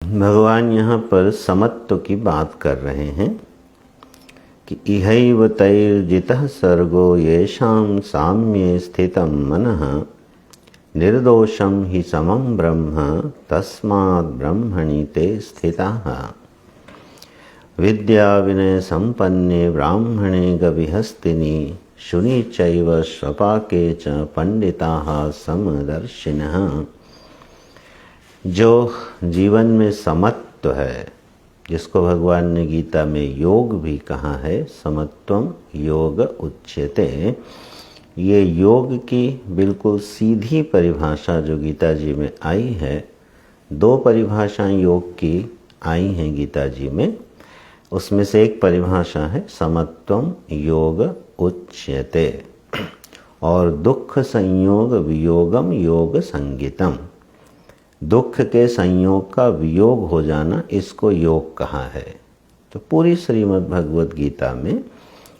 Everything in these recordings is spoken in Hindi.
भगवान यहाँ पर समत्व की बात कर रहे हैं कि इहैव तैर्जितः सर्गो येषां साम्ये स्थितं मनः निर्दोषं हि समं ब्रह्म तस्माद् ब्रह्मणि ते स्थिताः। विद्या विनय संपन्ने ब्राह्मणे गविहस्तिनि शुनि चैव स्वपाके च पंडिताः समदर्शिनः। जो जीवन में समत्व है, जिसको भगवान ने गीता में योग भी कहा है, समत्वम योग उच्यते, ये योग की बिल्कुल सीधी परिभाषा जो गीता जी में आई है। दो परिभाषाएं योग की आई हैं गीता जी में, उसमें से एक परिभाषा है समत्वम योग उच्यते और दुख संयोग वियोगम योग संगीतम। दुख के संयोग का वियोग हो जाना, इसको योग कहा है। तो पूरी श्रीमद् भगवद गीता में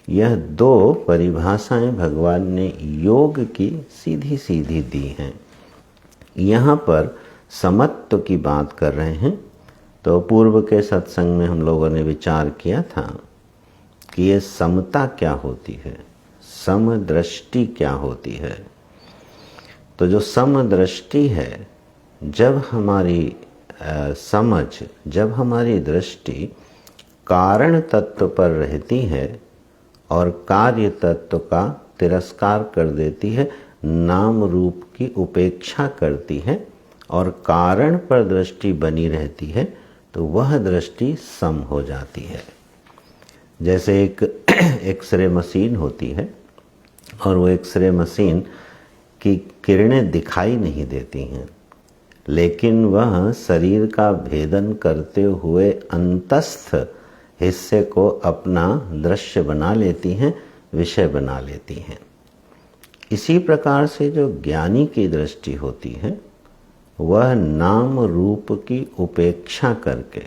यह दो परिभाषाएं भगवान ने योग की सीधी सीधी दी हैं। यहाँ पर समत्व की बात कर रहे हैं। तो पूर्व के सत्संग में हम लोगों ने विचार किया था कि ये समता क्या होती है, समदृष्टि क्या होती है। तो जो समदृष्टि है, जब हमारी समझ, जब हमारी दृष्टि कारण तत्व पर रहती है और कार्य तत्व का तिरस्कार कर देती है, नाम रूप की उपेक्षा करती है और कारण पर दृष्टि बनी रहती है, तो वह दृष्टि सम हो जाती है। जैसे एक एक्सरे मशीन होती है और वो एक्सरे मशीन की किरणें दिखाई नहीं देती हैं, लेकिन वह शरीर का भेदन करते हुए अंतस्थ हिस्से को अपना दृश्य बना लेती हैं, विषय बना लेती हैं। इसी प्रकार से जो ज्ञानी की दृष्टि होती है, वह नाम रूप की उपेक्षा करके,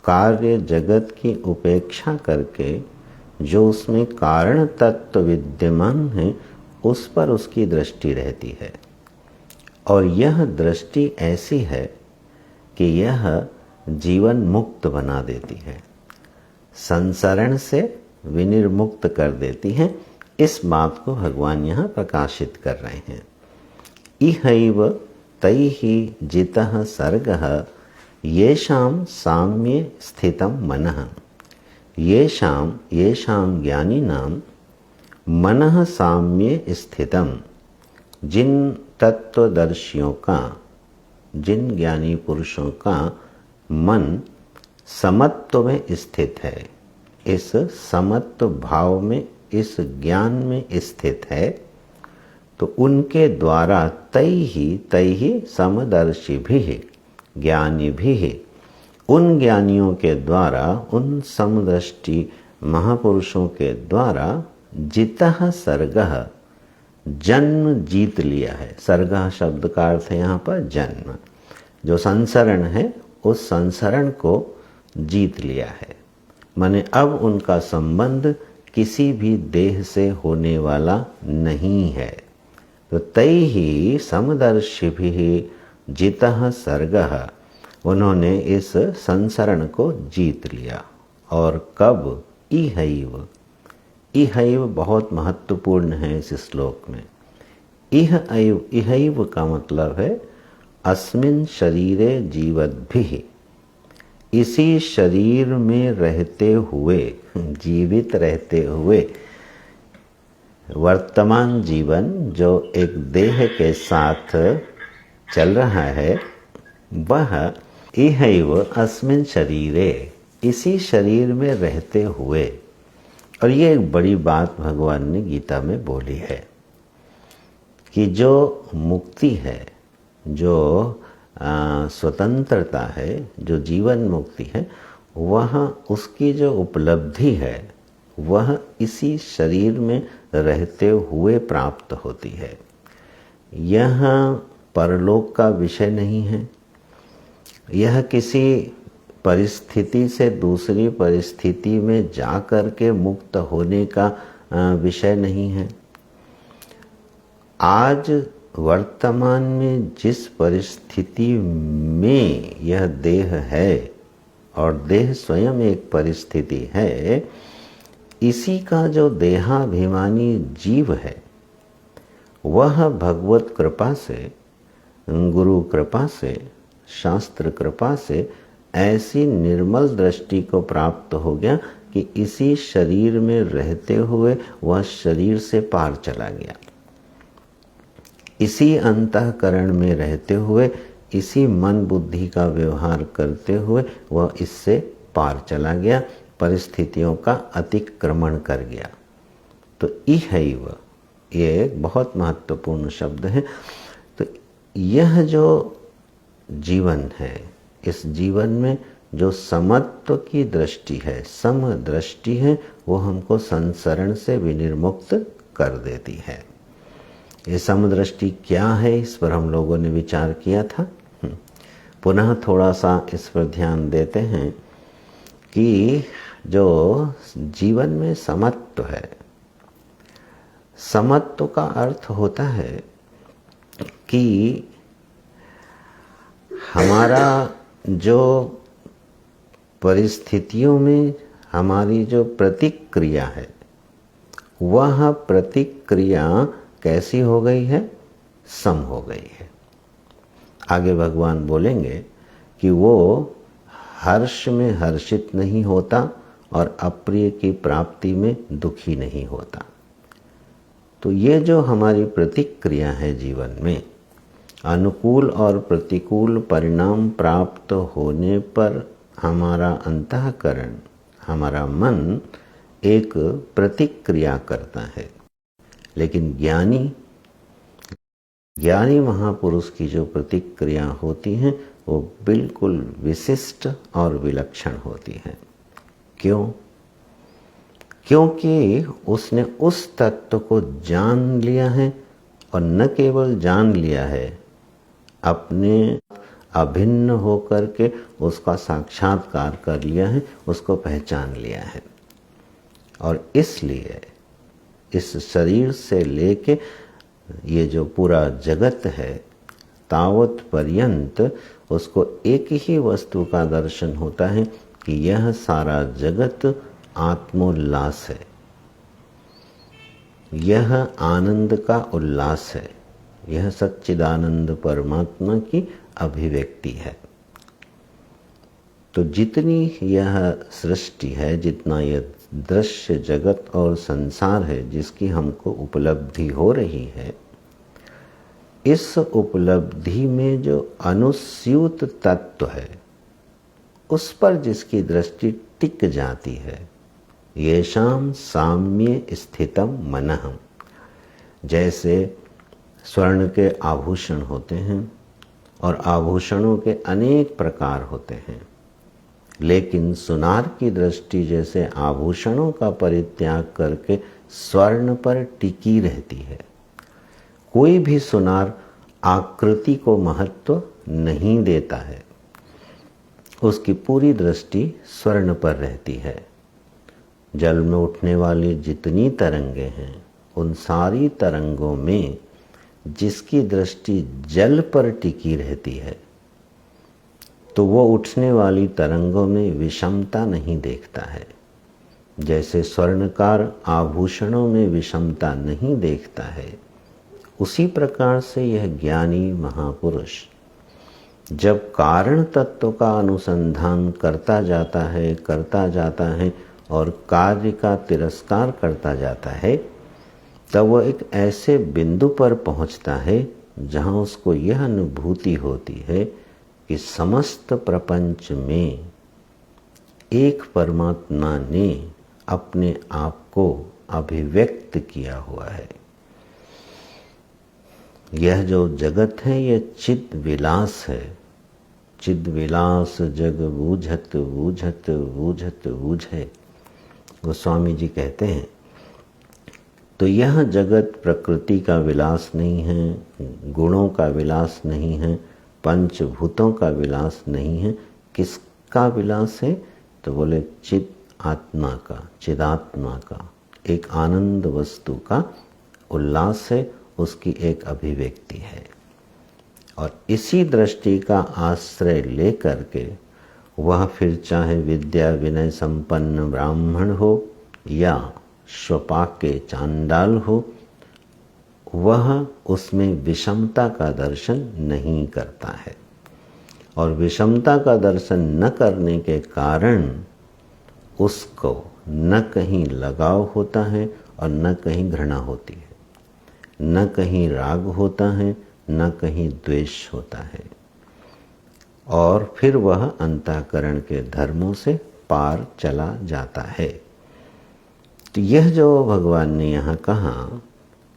कार्य जगत की उपेक्षा करके, जो उसमें कारण तत्व विद्यमान है उस पर उसकी दृष्टि रहती है। और यह दृष्टि ऐसी है कि यह जीवन मुक्त बना देती है, संसरण से विनिर्मुक्त कर देती है। इस बात को भगवान यहाँ प्रकाशित कर रहे हैं। इहैव तैहि जितः सर्गः येषां साम्ये स्थितं मनः। येषां ज्ञानिनां मनः साम्ये स्थितं। जिन तत्वदर्शियों का, जिन ज्ञानी पुरुषों का मन समत्व में स्थित है, इस समत्व भाव में, इस ज्ञान में स्थित है, तो उनके द्वारा तैहि समदर्शी भी, ज्ञानी भी, उन ज्ञानियों के द्वारा, उन समदृष्टि महापुरुषों के द्वारा जितः सर्गः, जन्म जीत लिया है। सर्गः शब्द का अर्थ है यहाँ पर जन्म। जो संसरण है, उस संसरण को जीत लिया है। माने अब उनका संबंध किसी भी देह से होने वाला नहीं है। तो तैहि समदर्शिभिः जितः सर्गः, उन्होंने इस संसरण को जीत लिया। और कब? इहैव। इहैव बहुत महत्वपूर्ण है इस श्लोक में। इहैव का मतलब है अस्मिन् शरीरे जीवद्भिः, इसी शरीर में रहते हुए, जीवित रहते हुए, वर्तमान जीवन जो एक देह के साथ चल रहा है, वह इहैव अस्मिन् शरीरे, इसी शरीर में रहते हुए। और ये एक बड़ी बात भगवान ने गीता में बोली है कि जो मुक्ति है, जो स्वतंत्रता है, जो जीवन मुक्ति है, वह, उसकी जो उपलब्धि है, वह इसी शरीर में रहते हुए प्राप्त होती है। यह परलोक का विषय नहीं है। यह किसी परिस्थिति से दूसरी परिस्थिति में जा कर के मुक्त होने का विषय नहीं है। आज वर्तमान में जिस परिस्थिति में यह देह है और देह स्वयं एक परिस्थिति है, इसी का जो देहाभिमानी जीव है वह भगवत कृपा से, गुरु कृपा से, शास्त्र कृपा से ऐसी निर्मल दृष्टि को प्राप्त हो गया कि इसी शरीर में रहते हुए वह शरीर से पार चला गया। इसी अंतःकरण में रहते हुए, इसी मन बुद्धि का व्यवहार करते हुए वह इससे पार चला गया, परिस्थितियों का अतिक्रमण कर गया। तो इहैव, ये एक बहुत महत्वपूर्ण शब्द है। तो यह जो जीवन है, इस जीवन में जो समत्व की दृष्टि है, सम दृष्टि है, वो हमको संसरण से विनिर्मुक्त कर देती है। ये समदृष्टि क्या है, इस पर हम लोगों ने विचार किया था। पुनः थोड़ा सा इस पर ध्यान देते हैं कि जो जीवन में समत्व है, समत्व का अर्थ होता है कि हमारा जो परिस्थितियों में हमारी जो प्रतिक्रिया है, वह प्रतिक्रिया कैसी हो गई है? सम हो गई है। आगे भगवान बोलेंगे कि वो हर्ष में हर्षित नहीं होता और अप्रिय की प्राप्ति में दुखी नहीं होता। तो ये जो हमारी प्रतिक्रिया है जीवन में, अनुकूल और प्रतिकूल परिणाम प्राप्त होने पर हमारा अंतःकरण, हमारा मन एक प्रतिक्रिया करता है। लेकिन ज्ञानी महापुरुष की जो प्रतिक्रिया होती है वो बिल्कुल विशिष्ट और विलक्षण होती है। क्यों? क्योंकि उसने उस तत्व को जान लिया है, और न केवल जान लिया है, अपने अभिन्न होकर के उसका साक्षात्कार कर लिया है, उसको पहचान लिया है। और इसलिए इस शरीर से लेके ये जो पूरा जगत है, तावत पर्यंत उसको एक ही वस्तु का दर्शन होता है कि यह सारा जगत आत्मोल्लास है, यह आनंद का उल्लास है, यह सच्चिदानंद परमात्मा की अभिव्यक्ति है। तो जितनी यह सृष्टि है, जितना यह दृश्य जगत और संसार है जिसकी हमको उपलब्धि हो रही है, इस उपलब्धि में जो अनुस्यूत तत्व है उस पर जिसकी दृष्टि टिक जाती है, येषां साम्ये स्थितम मनः। जैसे स्वर्ण के आभूषण होते हैं और आभूषणों के अनेक प्रकार होते हैं, लेकिन सुनार की दृष्टि जैसे आभूषणों का परित्याग करके स्वर्ण पर टिकी रहती है। कोई भी सुनार आकृति को महत्व नहीं देता है, उसकी पूरी दृष्टि स्वर्ण पर रहती है। जल में उठने वाली जितनी तरंगें हैं, उन सारी तरंगों में जिसकी दृष्टि जल पर टिकी रहती है, तो वो उठने वाली तरंगों में विषमता नहीं देखता है। जैसे स्वर्णकार आभूषणों में विषमता नहीं देखता है, उसी प्रकार से यह ज्ञानी महापुरुष जब कारण तत्व का अनुसंधान करता जाता है और कार्य का तिरस्कार करता जाता है, तब वह एक ऐसे बिंदु पर पहुंचता है जहां उसको यह अनुभूति होती है कि समस्त प्रपंच में एक परमात्मा ने अपने आप को अभिव्यक्त किया हुआ है। यह जो जगत है यह चिद विलास है। चिद विलास जग बूझत बूझत बूझत बूझे, गोस्वामी जी कहते हैं। तो यह जगत प्रकृति का विलास नहीं है, गुणों का विलास नहीं है, पंचभूतों का विलास नहीं है। किसका विलास है? तो बोले चिद आत्मा का, चिदात्मा का, एक आनंद वस्तु का उल्लास है। उसकी एक अभिव्यक्ति है। और इसी दृष्टि का आश्रय लेकर के वह फिर चाहे विद्या विनय संपन्न ब्राह्मण हो या स्वपाक के चांडाल हो, वह उसमें विषमता का दर्शन नहीं करता है। और विषमता का दर्शन न करने के कारण उसको न कहीं लगाव होता है और न कहीं घृणा होती है, न कहीं राग होता है, न कहीं द्वेष होता है, और फिर वह अंतःकरण के धर्मों से पार चला जाता है। तो यह जो भगवान ने यहाँ कहा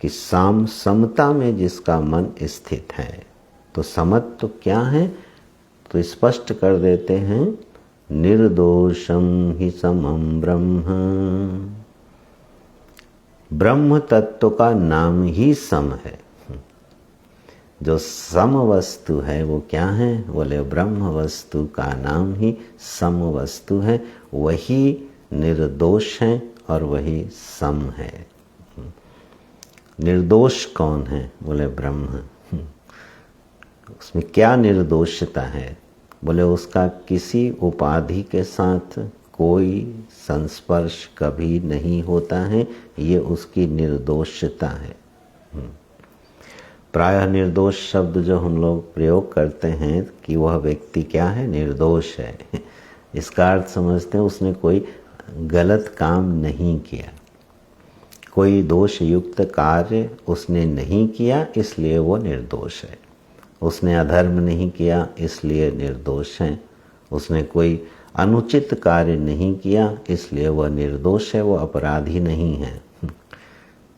कि समता में जिसका मन स्थित है, तो समत्व तो क्या है, तो स्पष्ट कर देते हैं, निर्दोषम ही समम ब्रह्म। ब्रह्म तत्व का नाम ही सम है। जो सम वस्तु है वो क्या है, बोले ब्रह्म वस्तु का नाम ही सम वस्तु है, वही निर्दोष है और वही सम है। निर्दोष कौन है, बोले ब्रह्म। उसमें क्या निर्दोषता है, बोले उसका किसी उपाधि के साथ कोई संस्पर्श कभी नहीं होता है, ये उसकी निर्दोषता है। प्रायः निर्दोष शब्द जो हम लोग प्रयोग करते हैं कि वह व्यक्ति क्या है, निर्दोष है, इसका अर्थ समझते हैं उसने कोई गलत काम नहीं किया, कोई दोष युक्त कार्य उसने नहीं किया, इसलिए वो निर्दोष है। उसने अधर्म नहीं किया इसलिए निर्दोष है। उसने कोई अनुचित कार्य नहीं किया इसलिए वह निर्दोष है, वो अपराधी नहीं है।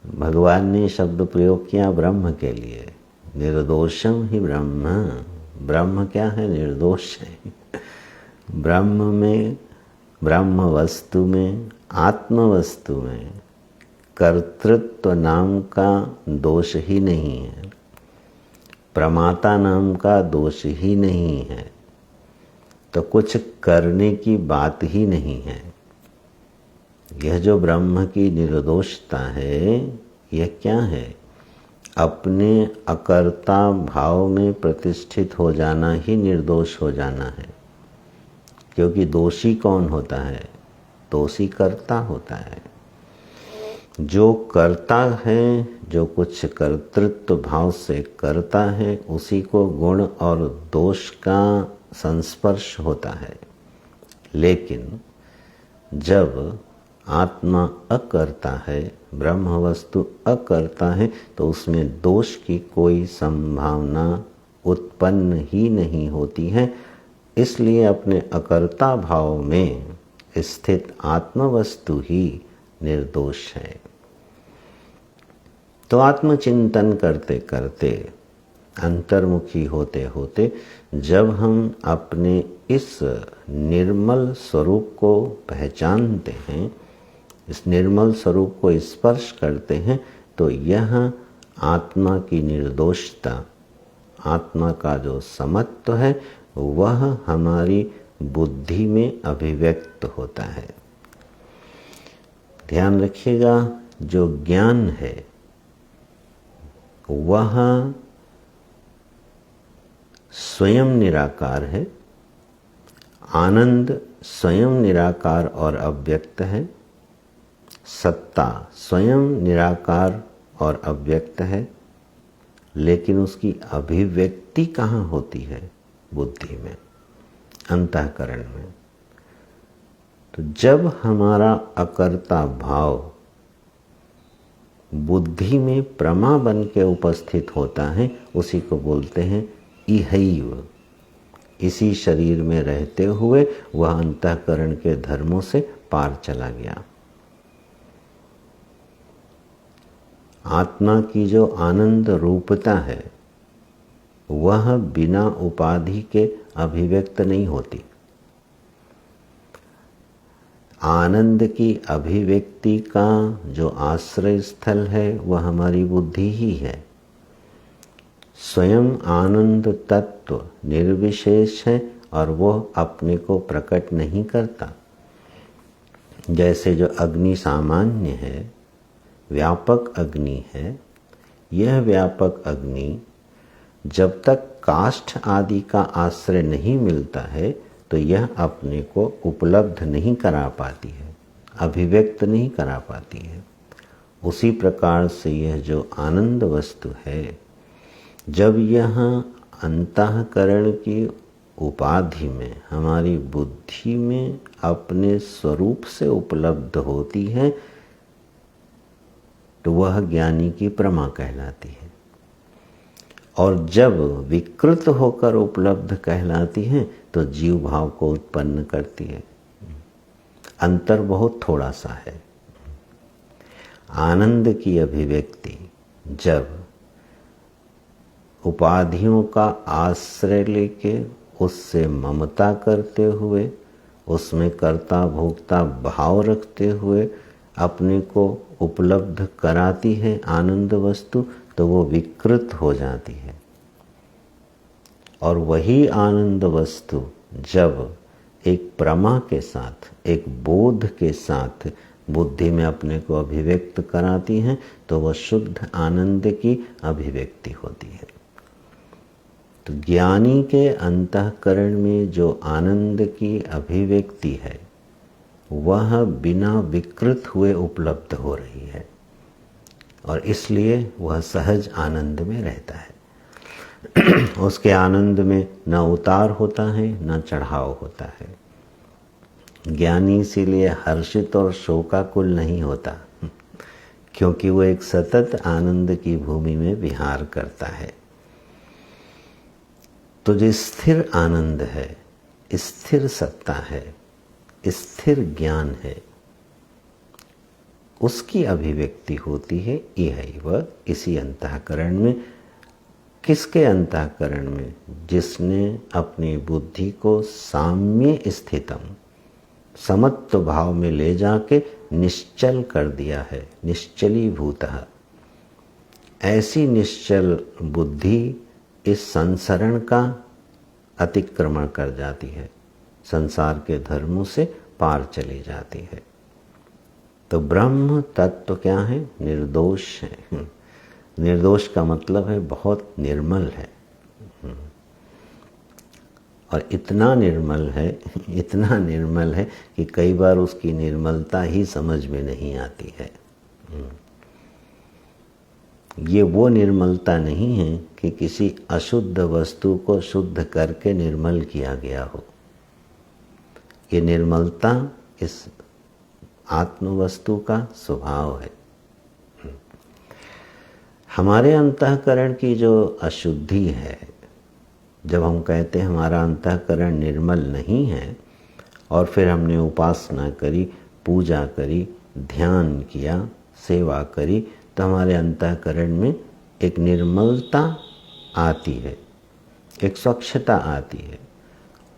भगवान ने शब्द प्रयोग किया ब्रह्म के लिए, निर्दोषम ही ब्रह्म। ब्रह्म क्या है, निर्दोष है। ब्रह्म में, ब्रह्म वस्तु में, आत्म वस्तु में कर्तृत्व नाम का दोष ही नहीं है, प्रमाता नाम का दोष ही नहीं है, तो कुछ करने की बात ही नहीं है। यह जो ब्रह्म की निर्दोषता है, यह क्या है, अपने अकर्ता भाव में प्रतिष्ठित हो जाना ही निर्दोष हो जाना है। क्योंकि दोषी कौन होता है, दोषी कर्ता होता है। जो करता है, जो कुछ कर्तृत्व भाव से करता है, उसी को गुण और दोष का संस्पर्श होता है। लेकिन जब आत्मा अकर्ता है, ब्रह्म वस्तु अकर्ता है, तो उसमें दोष की कोई संभावना उत्पन्न ही नहीं होती है। इसलिए अपने अकर्ता भाव में स्थित आत्म वस्तु ही निर्दोष है। तो आत्मचिंतन करते करते, अंतर्मुखी होते होते, जब हम अपने इस निर्मल स्वरूप को पहचानते हैं, इस निर्मल स्वरूप को स्पर्श करते हैं, तो यह आत्मा की निर्दोषता, आत्मा का जो समत्व है, वह हमारी बुद्धि में अभिव्यक्त होता है। ध्यान रखिएगा, जो ज्ञान है वह स्वयं निराकार है, आनंद स्वयं निराकार और अव्यक्त है, सत्ता स्वयं निराकार और अव्यक्त है, लेकिन उसकी अभिव्यक्ति कहाँ होती है, बुद्धि में, अंतःकरण में। तो जब हमारा अकर्ता भाव बुद्धि में प्रमा बन के उपस्थित होता है, उसी को बोलते हैं इहैव। इसी शरीर में रहते हुए वह अंतःकरण के धर्मों से पार चला गया। आत्मा की जो आनंद रूपता है, वह बिना उपाधि के अभिव्यक्त नहीं होती। आनंद की अभिव्यक्ति का जो आश्रय स्थल है, वह हमारी बुद्धि ही है। स्वयं आनंद तत्व निर्विशेष है और वह अपने को प्रकट नहीं करता। जैसे जो अग्नि सामान्य है, व्यापक अग्नि है, यह व्यापक अग्नि जब तक काष्ठ आदि का आश्रय नहीं मिलता है तो यह अपने को उपलब्ध नहीं करा पाती है, अभिव्यक्त नहीं करा पाती है। उसी प्रकार से यह जो आनंद वस्तु है, जब यह अंतःकरण की उपाधि में, हमारी बुद्धि में अपने स्वरूप से उपलब्ध होती है तो वह ज्ञानी की प्रमा कहलाती है। और जब विकृत होकर उपलब्ध कहलाती है तो जीव भाव को उत्पन्न करती है। अंतर बहुत थोड़ा सा है। आनंद की अभिव्यक्ति जब उपाधियों का आश्रय लेके उससे ममता करते हुए, उसमें कर्ता भोक्ता भाव रखते हुए अपने को उपलब्ध कराती है आनंद वस्तु, तो वो विकृत हो जाती है। और वही आनंद वस्तु जब एक प्रमा के साथ, एक बोध के साथ बुद्धि में अपने को अभिव्यक्त कराती है तो वह शुद्ध आनंद की अभिव्यक्ति होती है। तो ज्ञानी के अंतःकरण में जो आनंद की अभिव्यक्ति है वह बिना विकृत हुए उपलब्ध हो रही है और इसलिए वह सहज आनंद में रहता है। उसके आनंद में न उतार होता है न चढ़ाव होता है। ज्ञानी इसीलिए हर्षित और शोकाकुल नहीं होता, क्योंकि वो एक सतत आनंद की भूमि में विहार करता है। तो जो स्थिर आनंद है, स्थिर सत्ता है, स्थिर ज्ञान है, उसकी अभिव्यक्ति होती है यह इसी अंतःकरण में। किसके अंतःकरण में? जिसने अपनी बुद्धि को साम्य स्थितम, समत्व भाव में ले जाके निश्चल कर दिया है, निश्चलीभूतः। ऐसी निश्चल बुद्धि इस संसरण का अतिक्रमण कर जाती है, संसार के धर्मों से पार चली जाती है। तो ब्रह्म तत्व क्या है? निर्दोष है। निर्दोष का मतलब है बहुत निर्मल है। और इतना निर्मल है, इतना निर्मल है कि कई बार उसकी निर्मलता ही समझ में नहीं आती है। ये वो निर्मलता नहीं है कि किसी अशुद्ध वस्तु को शुद्ध करके निर्मल किया गया हो। ये निर्मलता इस आत्म वस्तु का स्वभाव है। हमारे अंतःकरण की जो अशुद्धि है, जब हम कहते हैं हमारा अंतःकरण निर्मल नहीं है और फिर हमने उपासना करी, पूजा करी, ध्यान किया, सेवा करी, तो हमारे अंतःकरण में एक निर्मलता आती है, एक स्वच्छता आती है।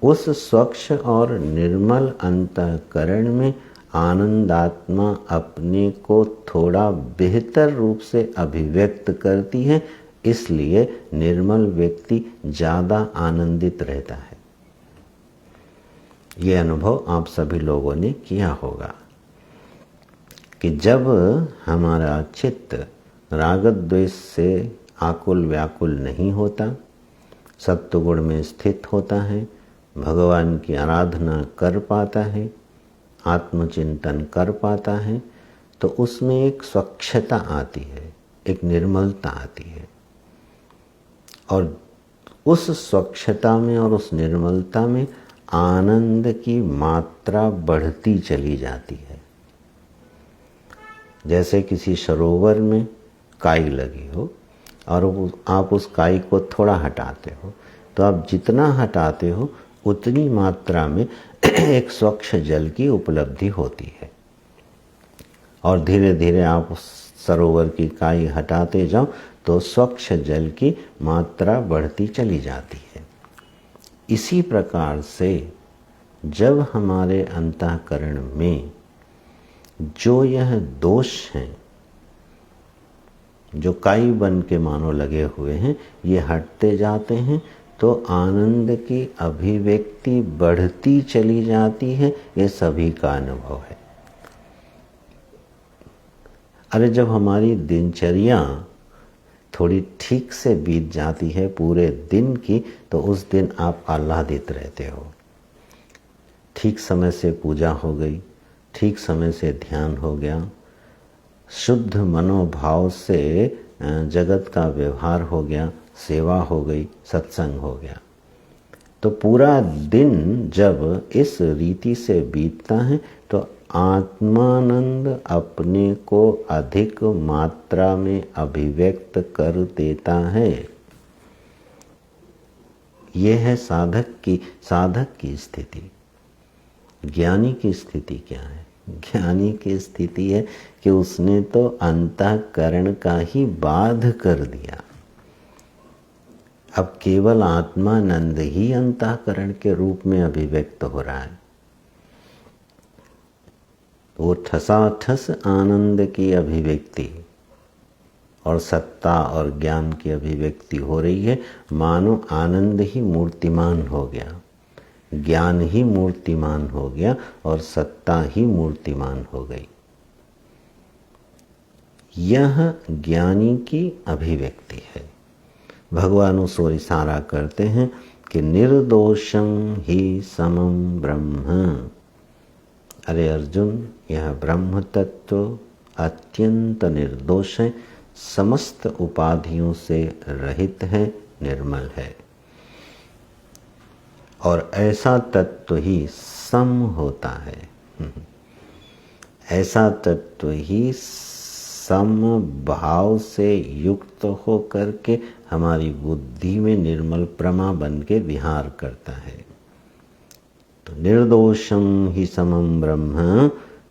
उस स्वच्छ और निर्मल अंतःकरण में आनंदात्मा अपने को थोड़ा बेहतर रूप से अभिव्यक्त करती है, इसलिए निर्मल व्यक्ति ज़्यादा आनंदित रहता है। ये अनुभव आप सभी लोगों ने किया होगा कि जब हमारा चित्त राग द्वेष से आकुल व्याकुल नहीं होता, सत्वगुण में स्थित होता है, भगवान की आराधना कर पाता है, आत्मचिंतन कर पाता है, तो उसमें एक स्वच्छता आती है, एक निर्मलता आती है। और उस स्वच्छता में और उस निर्मलता में आनंद की मात्रा बढ़ती चली जाती है। जैसे किसी सरोवर में काई लगी हो और आप उस काई को थोड़ा हटाते हो, तो आप जितना हटाते हो उतनी मात्रा में एक स्वच्छ जल की उपलब्धि होती है। और धीरे धीरे आप उस सरोवर की काई हटाते जाओ तो स्वच्छ जल की मात्रा बढ़ती चली जाती है। इसी प्रकार से जब हमारे अंतःकरण में जो यह दोष हैं, जो काई बन के मानो लगे हुए हैं, ये हटते जाते हैं तो आनंद की अभिव्यक्ति बढ़ती चली जाती है। ये सभी का अनुभव है। अरे जब हमारी दिनचर्या थोड़ी ठीक से बीत जाती है पूरे दिन की, तो उस दिन आप आह्लादित रहते हो। ठीक समय से पूजा हो गई, ठीक समय से ध्यान हो गया, शुद्ध मनोभाव से जगत का व्यवहार हो गया, सेवा हो गई, सत्संग हो गया, तो पूरा दिन जब इस रीति से बीतता है तो आत्मानंद अपने को अधिक मात्रा में अभिव्यक्त कर देता है। यह है साधक की स्थिति। ज्ञानी की स्थिति क्या है? ज्ञानी की स्थिति है कि उसने तो अंतःकरण का ही बाध कर दिया। अब केवल आत्मानंद ही अंतःकरण के रूप में अभिव्यक्त हो रहा है। वो ठसाठस आनंद की अभिव्यक्ति और सत्ता और ज्ञान की अभिव्यक्ति हो रही है, मानो आनंद ही मूर्तिमान हो गया, ज्ञान ही मूर्तिमान हो गया और सत्ता ही मूर्तिमान हो गई। यह ज्ञानी की अभिव्यक्ति है। भगवान उस ओर इशारा करते हैं कि निर्दोषं ही समं ब्रह्म। अरे अर्जुन, यह ब्रह्म तत्व अत्यंत निर्दोष है, समस्त उपाधियों से रहित है, निर्मल है। और ऐसा तत्व ही सम होता है। ऐसा तत्व ही सम भाव से युक्त हो करके हमारी बुद्धि में निर्मल प्रमा बन के विहार करता है। तो निर्दोषं ही समं ब्रह्म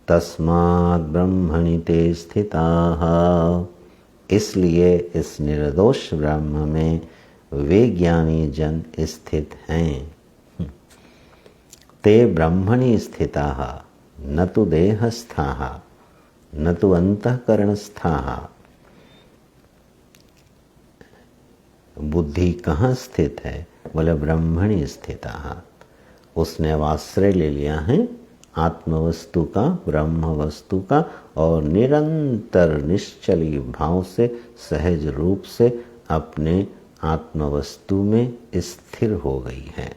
तस्मात् ब्रह्मणि ते स्थिताः। इसलिए इस निर्दोष ब्रह्म में वे ज्ञानी जन स्थित हैं। ते ब्रह्मणि स्थिताः न तु देहस्थाः न तु अंतःकरणस्थाः। बुद्धि कहाँ स्थित है? बोले ब्रह्मणि स्थिताः। उसने अब आश्रय ले लिया है आत्मवस्तु का, ब्रह्म वस्तु का, और निरंतर निश्चली भाव से सहज रूप से अपने आत्मवस्तु में स्थिर हो गई है।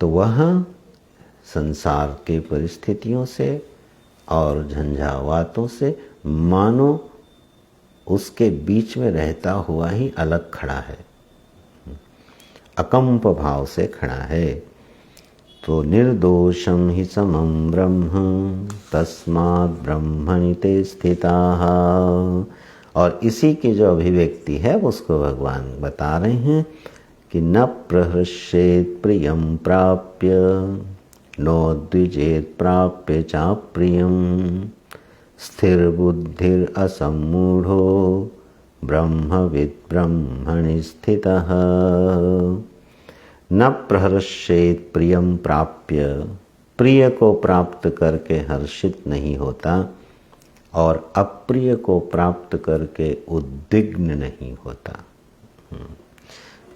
तो वह संसार के परिस्थितियों से और झंझावातों से मानो उसके बीच में रहता हुआ ही अलग खड़ा है, अकंप भाव से खड़ा है। तो निर्दोषं ही समं ब्रह्म तस्मात् ब्रह्मणि ते स्थिताः। और इसी की जो अभिव्यक्ति है उसको भगवान बता रहे हैं कि न प्रहृष्येत् प्रियं प्राप्य नो द्विजेत् प्राप्य चाप्रियं स्थिर बुद्धिर असम्मूढ़ो ब्रह्मविद् ब्रह्मणि स्थितः। न प्रहर्षेत प्रियम प्राप्य, प्रिय को प्राप्त करके हर्षित नहीं होता और अप्रिय को प्राप्त करके उद्विग्न नहीं होता।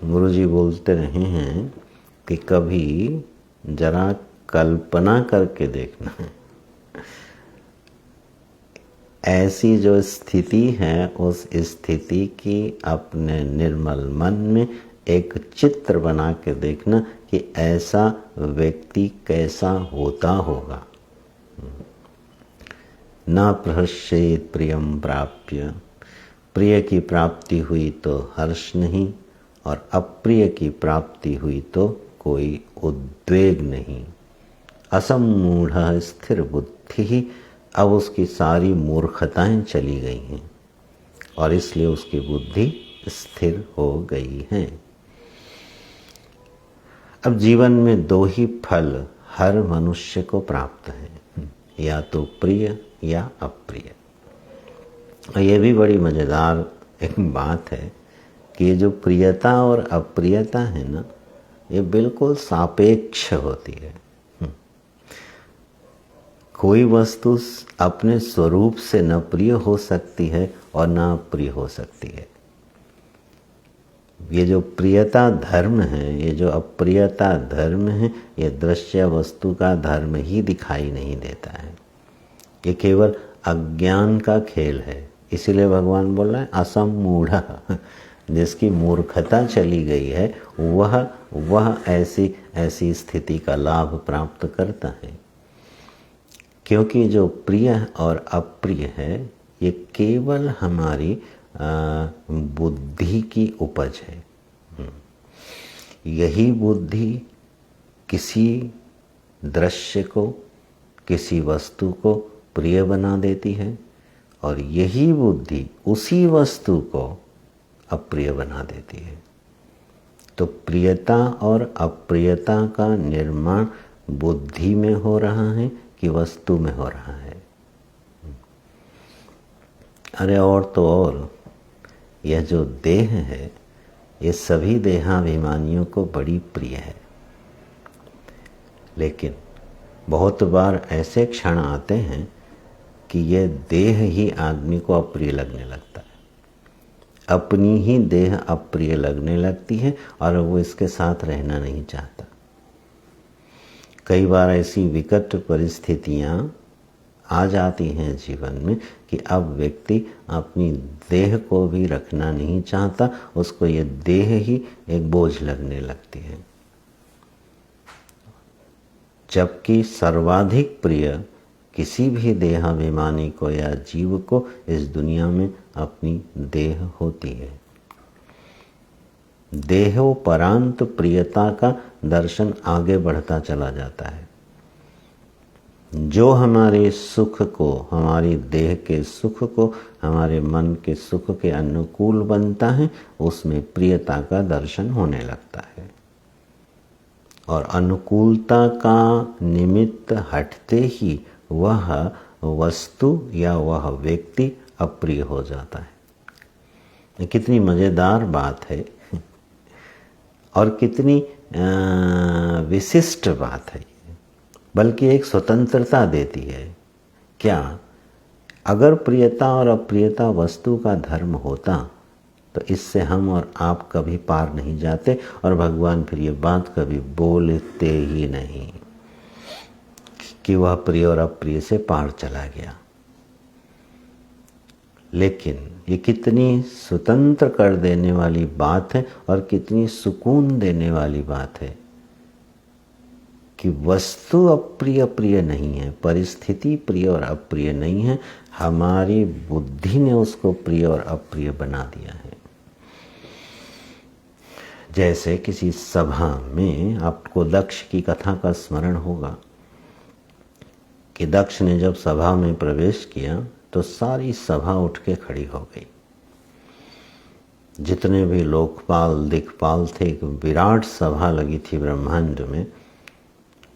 गुरुजी बोलते रहे हैं कि कभी जरा कल्पना करके देखना है, ऐसी जो स्थिति है उस स्थिति की अपने निर्मल मन में एक चित्र बना के देखना कि ऐसा व्यक्ति कैसा होता होगा। न प्रहर्षेत प्रियम प्राप्य, प्रिय की प्राप्ति हुई तो हर्ष नहीं और अप्रिय की प्राप्ति हुई तो कोई उद्वेग नहीं। असम्मूढ़ स्थिर बुद्धि ही, अब उसकी सारी मूर्खताएं चली गई हैं और इसलिए उसकी बुद्धि स्थिर हो गई है। अब जीवन में दो ही फल हर मनुष्य को प्राप्त हैं, या तो प्रिय या अप्रिय। और ये भी बड़ी मज़ेदार एक बात है कि ये जो प्रियता और अप्रियता है ना, ये बिल्कुल सापेक्ष होती है। कोई वस्तु अपने स्वरूप से न प्रिय हो सकती है और न अप्रिय हो सकती है। ये जो प्रियता धर्म है, ये जो अप्रियता धर्म है, ये दृश्य वस्तु का धर्म ही दिखाई नहीं देता है। ये केवल अज्ञान का खेल है, इसीलिए भगवान बोल रहे हैं असमूढ़, जिसकी मूर्खता चली गई है वह ऐसी ऐसी स्थिति का लाभ प्राप्त करता है। क्योंकि जो प्रिय और अप्रिय है ये केवल हमारी बुद्धि की उपज है। यही बुद्धि किसी दृश्य को, किसी वस्तु को प्रिय बना देती है और यही बुद्धि उसी वस्तु को अप्रिय बना देती है। तो प्रियता और अप्रियता का निर्माण बुद्धि में हो रहा है कि वस्तु में हो रहा है। अरे और तो और, यह जो देह है ये सभी देहाभिमानियों को बड़ी प्रिय है। लेकिन बहुत बार ऐसे क्षण आते हैं कि यह देह ही आदमी को अप्रिय लगने लगता है, अपनी ही देह अप्रिय लगने लगती है और वो इसके साथ रहना नहीं चाहता। कई बार ऐसी विकट परिस्थितियां आ जाती हैं जीवन में कि अब व्यक्ति अपनी देह को भी रखना नहीं चाहता, उसको ये देह ही एक बोझ लगने लगती है। जबकि सर्वाधिक प्रिय किसी भी देहाभिमानी को या जीव को इस दुनिया में अपनी देह होती है। देहोपरांत प्रियता का दर्शन आगे बढ़ता चला जाता है। जो हमारे सुख को, हमारी देह के सुख को, हमारे मन के सुख के अनुकूल बनता है, उसमें प्रियता का दर्शन होने लगता है। और अनुकूलता का निमित्त हटते ही वह वस्तु या वह व्यक्ति अप्रिय हो जाता है। ये कितनी मज़ेदार बात है और कितनी विशिष्ट बात है, बल्कि एक स्वतंत्रता देती है। क्या अगर प्रियता और अप्रियता वस्तु का धर्म होता तो इससे हम और आप कभी पार नहीं जाते और भगवान फिर ये बात कभी बोलते ही नहीं कि वह प्रिय और अप्रिय से पार चला गया। लेकिन ये कितनी स्वतंत्र कर देने वाली बात है और कितनी सुकून देने वाली बात है कि वस्तु अप्रिय प्रिय नहीं है, परिस्थिति प्रिय और अप्रिय नहीं है, हमारी बुद्धि ने उसको प्रिय और अप्रिय बना दिया है। जैसे किसी सभा में आपको दक्ष की कथा का स्मरण होगा कि दक्ष ने जब सभा में प्रवेश किया तो सारी सभा उठ के खड़ी हो गई। जितने भी लोकपाल दिक्पाल थे, एक विराट सभा लगी थी ब्रह्मांड में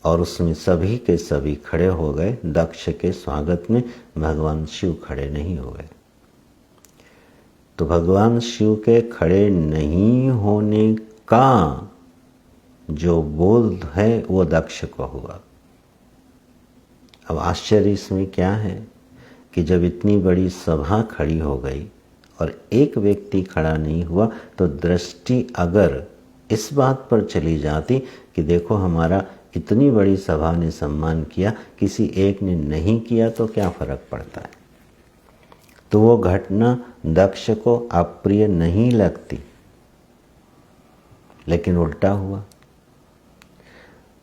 और उसमें सभी के सभी खड़े हो गए। दक्ष के स्वागत में भगवान शिव खड़े नहीं हो गए। तो भगवान शिव के खड़े नहीं होने का जो बोध है वो दक्ष को हुआ। अब आश्चर्य इसमें क्या है कि जब इतनी बड़ी सभा खड़ी हो गई और एक व्यक्ति खड़ा नहीं हुआ तो दृष्टि अगर इस बात पर चली जाती कि देखो हमारा इतनी बड़ी सभा ने सम्मान किया, किसी एक ने नहीं किया तो क्या फर्क पड़ता है। तो वो घटना दक्ष को अप्रिय नहीं लगती, लेकिन उल्टा हुआ।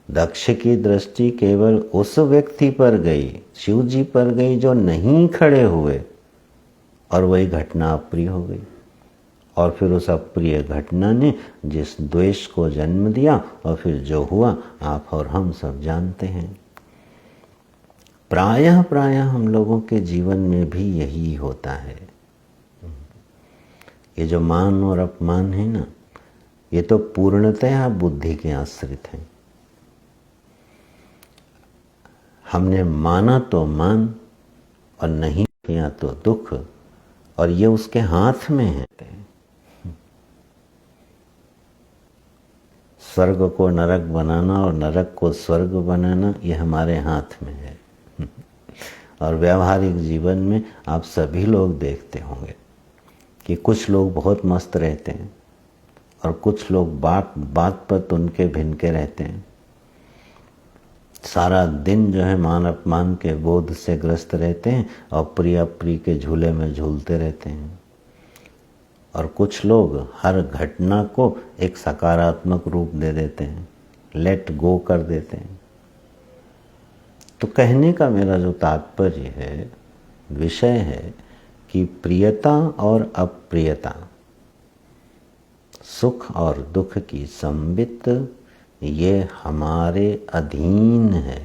दक्ष की दृष्टि केवल उस व्यक्ति पर गई, शिव जी पर गई जो नहीं खड़े हुए, और वही घटना अप्रिय हो गई। और फिर उस अप्रिय घटना ने जिस द्वेष को जन्म दिया और फिर जो हुआ आप और हम सब जानते हैं। प्रायः हम लोगों के जीवन में भी यही होता है। ये जो मान और अपमान है ना, ये तो पूर्णतया बुद्धि के आश्रित हैं। हमने माना तो मान और नहीं किया तो दुख, और ये उसके हाथ में है। स्वर्ग को नरक बनाना और नरक को स्वर्ग बनाना ये हमारे हाथ में है। और व्यवहारिक जीवन में आप सभी लोग देखते होंगे कि कुछ लोग बहुत मस्त रहते हैं और कुछ लोग बात बात पर तुनके भिनके रहते हैं। सारा दिन जो है मान अपमान के बोध से ग्रस्त रहते हैं और प्रिय अप्रिय के झूले में झूलते रहते हैं। और कुछ लोग हर घटना को एक सकारात्मक रूप दे देते हैं, लेट गो कर देते हैं। तो कहने का मेरा जो तात्पर्य है, विषय है कि प्रियता और अप्रियता, सुख और दुख की संबित, ये हमारे अधीन है।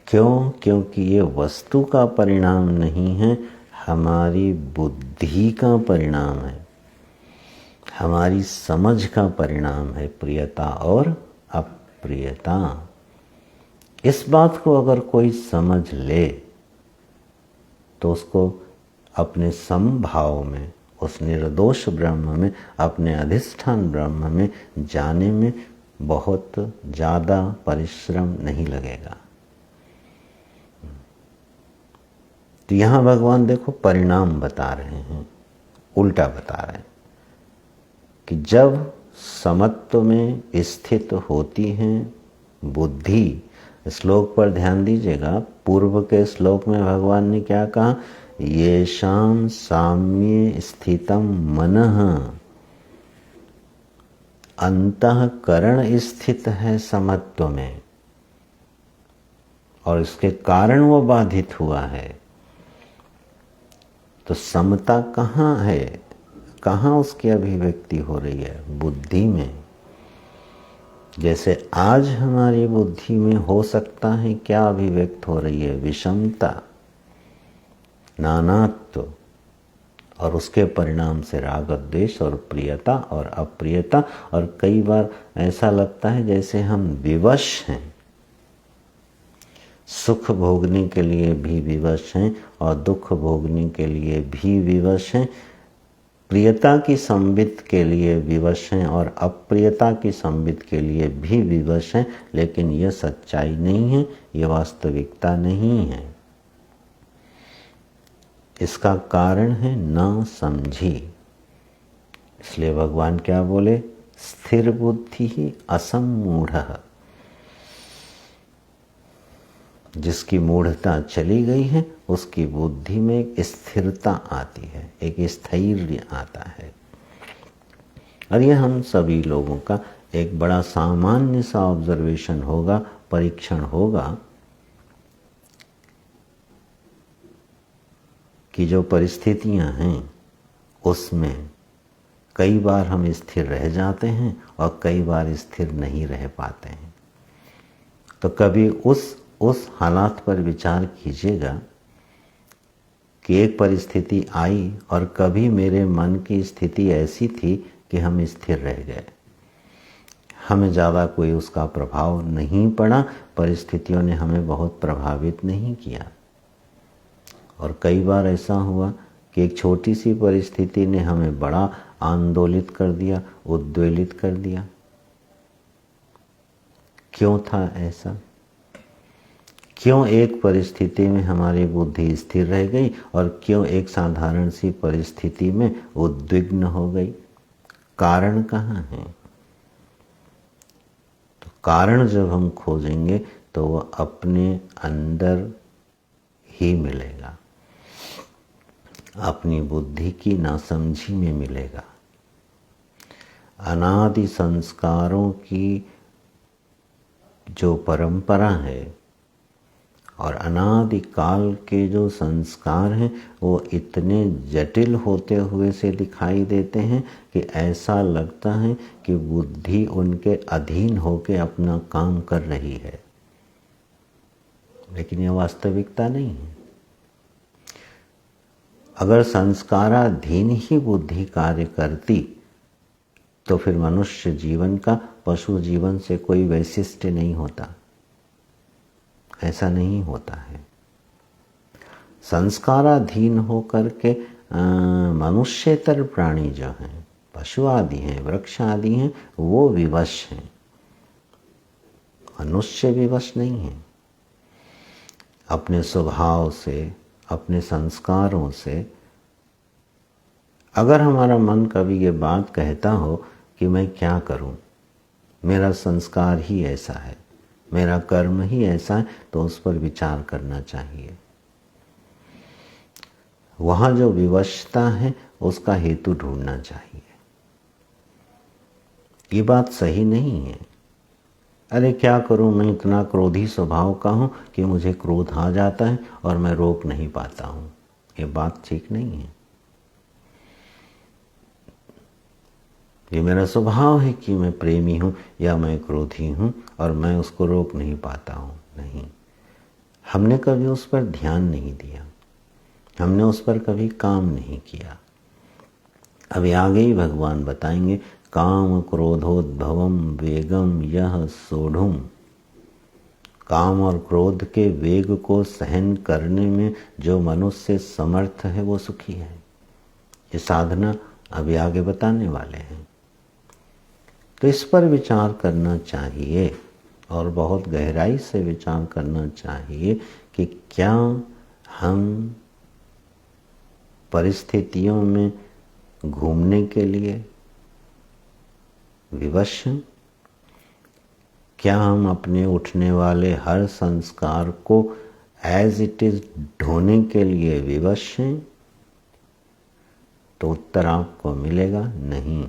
क्यों? क्योंकि ये वस्तु का परिणाम नहीं है, हमारी बुद्धि का परिणाम है, हमारी समझ का परिणाम है, प्रियता और अप्रियता। इस बात को अगर कोई समझ ले तो उसको अपने समभाव में, उस निर्दोष ब्रह्म में, अपने अधिष्ठान ब्रह्म में जाने में बहुत ज़्यादा परिश्रम नहीं लगेगा। तो यहाँ भगवान देखो परिणाम बता रहे हैं, उल्टा बता रहे हैं कि जब समत्व में स्थित होती है बुद्धि। श्लोक पर ध्यान दीजिएगा, पूर्व के श्लोक में भगवान ने क्या कहा? येषां साम्ये स्थितं मनः, अंतःकरण स्थित है समत्व में और इसके कारण वो बाधित हुआ है। तो समता कहाँ है? कहाँ उसकी अभिव्यक्ति हो रही है? बुद्धि में। जैसे आज हमारी बुद्धि में हो सकता है क्या अभिव्यक्त हो रही है? विषमता, नानात्व, और उसके परिणाम से राग द्वेष और प्रियता और अप्रियता। और कई बार ऐसा लगता है जैसे हम विवश हैं, सुख भोगने के लिए भी विवश हैं और दुख भोगने के लिए भी विवश हैं, प्रियता की संबित के लिए विवश हैं और अप्रियता की संबित के लिए भी विवश हैं। लेकिन यह सच्चाई नहीं है, यह वास्तविकता नहीं है। इसका कारण है ना समझी। इसलिए भगवान क्या बोले? स्थिर बुद्धि ही असम्मूढ़ः। जिसकी मूढ़ता चली गई है उसकी बुद्धि में एक स्थिरता आती है, एक स्थैर्य आता है। और यह हम सभी लोगों का एक बड़ा सामान्य सा ऑब्जर्वेशन होगा, परीक्षण होगा कि जो परिस्थितियां हैं उसमें कई बार हम स्थिर रह जाते हैं और कई बार स्थिर नहीं रह पाते हैं। तो कभी उस हालात पर विचार कीजिएगा कि एक परिस्थिति आई और कभी मेरे मन की स्थिति ऐसी थी कि हम स्थिर रह गए, हमें ज़्यादा कोई उसका प्रभाव नहीं पड़ा, परिस्थितियों ने हमें बहुत प्रभावित नहीं किया। और कई बार ऐसा हुआ कि एक छोटी सी परिस्थिति ने हमें बड़ा आंदोलित कर दिया, उद्वेलित कर दिया। क्यों था ऐसा? क्यों एक परिस्थिति में हमारी बुद्धि स्थिर रह गई और क्यों एक साधारण सी परिस्थिति में उद्विग्न हो गई? कारण कहाँ है? तो कारण जब हम खोजेंगे तो वह अपने अंदर ही मिलेगा, अपनी बुद्धि की नासमझी में मिलेगा। अनादि संस्कारों की जो परंपरा है और अनादि काल के जो संस्कार हैं वो इतने जटिल होते हुए से दिखाई देते हैं कि ऐसा लगता है कि बुद्धि उनके अधीन होकर अपना काम कर रही है, लेकिन यह वास्तविकता नहीं है। अगर संस्काराधीन ही बुद्धि कार्य करती तो फिर मनुष्य जीवन का पशु जीवन से कोई वैशिष्ट्य नहीं होता। ऐसा नहीं होता है। संस्काराधीन होकर के मनुष्यतर प्राणी जो हैं, पशु आदि हैं, वृक्ष आदि हैं, वो विवश हैं, मनुष्य विवश नहीं है। अपने स्वभाव से, अपने संस्कारों से अगर हमारा मन कभी ये बात कहता हो कि मैं क्या करूं, मेरा संस्कार ही ऐसा है, मेरा कर्म ही ऐसा है, तो उस पर विचार करना चाहिए। वहाँ जो विवशता है उसका हेतु ढूंढना चाहिए। ये बात सही नहीं है। अरे क्या करूं, मैं इतना क्रोधी स्वभाव का हूं कि मुझे क्रोध आ जाता है और मैं रोक नहीं पाता हूं। ये बात ठीक नहीं है। ये मेरा स्वभाव है कि मैं प्रेमी हूं या मैं क्रोधी हूं और मैं उसको रोक नहीं पाता हूं। नहीं, हमने कभी उस पर ध्यान नहीं दिया, हमने उस पर कभी काम नहीं किया। अभी आगे ही भगवान बताएंगे, काम क्रोधोद्भवम वेगम यह सोढ़ुम। काम और क्रोध के वेग को सहन करने में जो मनुष्य समर्थ है वो सुखी है। ये साधना अभी आगे बताने वाले हैं। तो इस पर विचार करना चाहिए और बहुत गहराई से विचार करना चाहिए कि क्या हम परिस्थितियों में घूमने के लिए विवश हैं? क्या हम अपने उठने वाले हर संस्कार को एज इट इज ढोने के लिए विवश हैं? तो उत्तर आपको मिलेगा नहीं।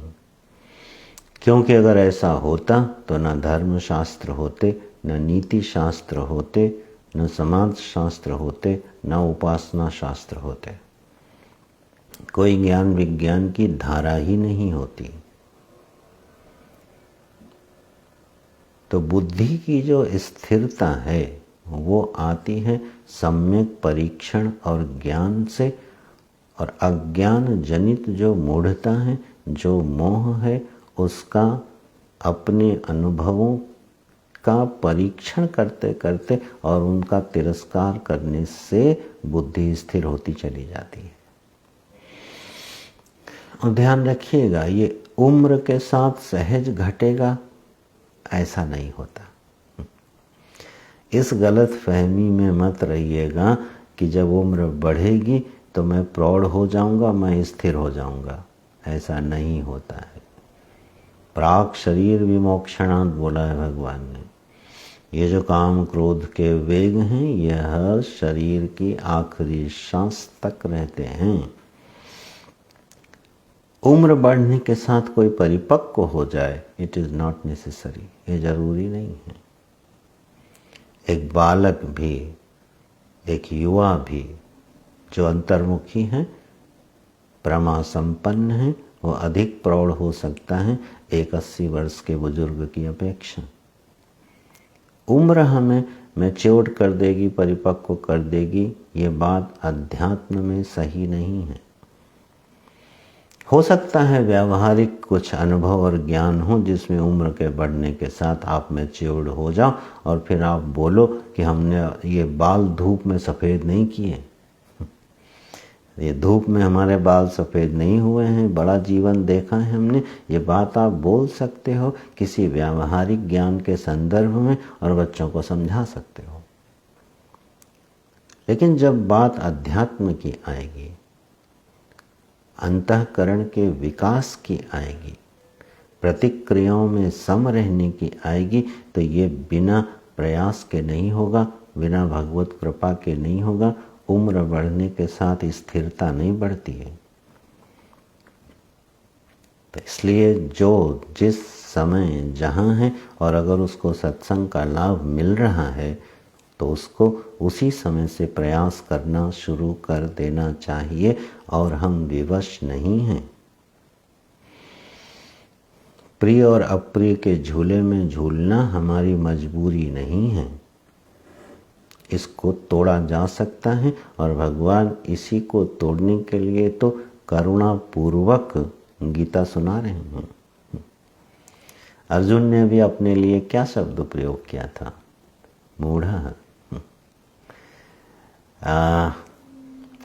क्योंकि अगर ऐसा होता तो न धर्म शास्त्र होते, न नीति शास्त्र होते, न समाज शास्त्र होते, न उपासना शास्त्र होते। कोई ज्ञान विज्ञान की धारा ही नहीं होती। तो बुद्धि की जो स्थिरता है वो आती है सम्यक परीक्षण और ज्ञान से, और अज्ञान जनित जो मूढ़ता है, जो मोह है, उसका अपने अनुभवों का परीक्षण करते करते और उनका तिरस्कार करने से बुद्धि स्थिर होती चली जाती है। और ध्यान रखिएगा, ये उम्र के साथ सहज घटेगा ऐसा नहीं होता। इस गलत फहमी में मत रहिएगा कि जब उम्र बढ़ेगी तो मैं प्रौढ़ हो जाऊंगा, मैं स्थिर हो जाऊंगा। ऐसा नहीं होता है। प्राक शरीर विमोक्षणात् बोला है भगवान ने। ये जो काम क्रोध के वेग हैं यह शरीर की आखिरी सांस तक रहते हैं। उम्र बढ़ने के साथ कोई परिपक्व हो जाए, इट इज नॉट नेसेसरी, ये जरूरी नहीं है। एक बालक भी, एक युवा भी जो अंतर्मुखी है, प्रमा संपन्न है, वो अधिक प्रौढ़ हो सकता है एक 80 वर्ष के बुजुर्ग की अपेक्षा। उम्र हमें मैच्योर कर देगी, परिपक्व कर देगी, ये बात अध्यात्म में सही नहीं है। हो सकता है व्यावहारिक कुछ अनुभव और ज्ञान हो जिसमें उम्र के बढ़ने के साथ आप मैच्योर्ड हो जाओ और फिर आप बोलो कि हमने ये बाल धूप में सफ़ेद नहीं किए, ये धूप में हमारे बाल सफ़ेद नहीं हुए हैं, बड़ा जीवन देखा है हमने। ये बात आप बोल सकते हो किसी व्यावहारिक ज्ञान के संदर्भ में और बच्चों को समझा सकते हो। लेकिन जब बात अध्यात्म की आएगी, अंतःकरण के विकास की आएगी, प्रतिक्रियाओं में सम रहने की आएगी, तो ये बिना प्रयास के नहीं होगा, बिना भगवत कृपा के नहीं होगा। उम्र बढ़ने के साथ स्थिरता नहीं बढ़ती है। तो इसलिए जो जिस समय जहाँ है और अगर उसको सत्संग का लाभ मिल रहा है तो उसको उसी समय से प्रयास करना शुरू कर देना चाहिए। और हम विवश नहीं हैं। प्रिय और अप्रिय के झूले में झूलना हमारी मजबूरी नहीं है। इसको तोड़ा जा सकता है और भगवान इसी को तोड़ने के लिए तो करुणा पूर्वक गीता सुना रहे हैं। अर्जुन ने भी अपने लिए क्या शब्द प्रयोग किया था? मूढ़ः।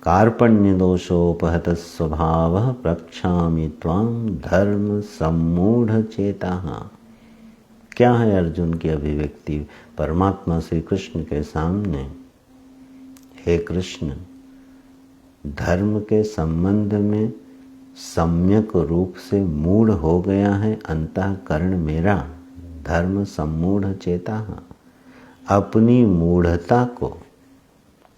कार्पण्य दोषोपहत स्वभावः प्रक्षामि त्वां धर्म सम्मूढ़ चेताः। क्या है अर्जुन की अभिव्यक्ति परमात्मा श्री कृष्ण के सामने? हे कृष्ण, धर्म के संबंध में सम्यक रूप से मूढ़ हो गया है अंतःकरण मेरा, धर्म सम्मूढ़ चेताः। अपनी मूढ़ता को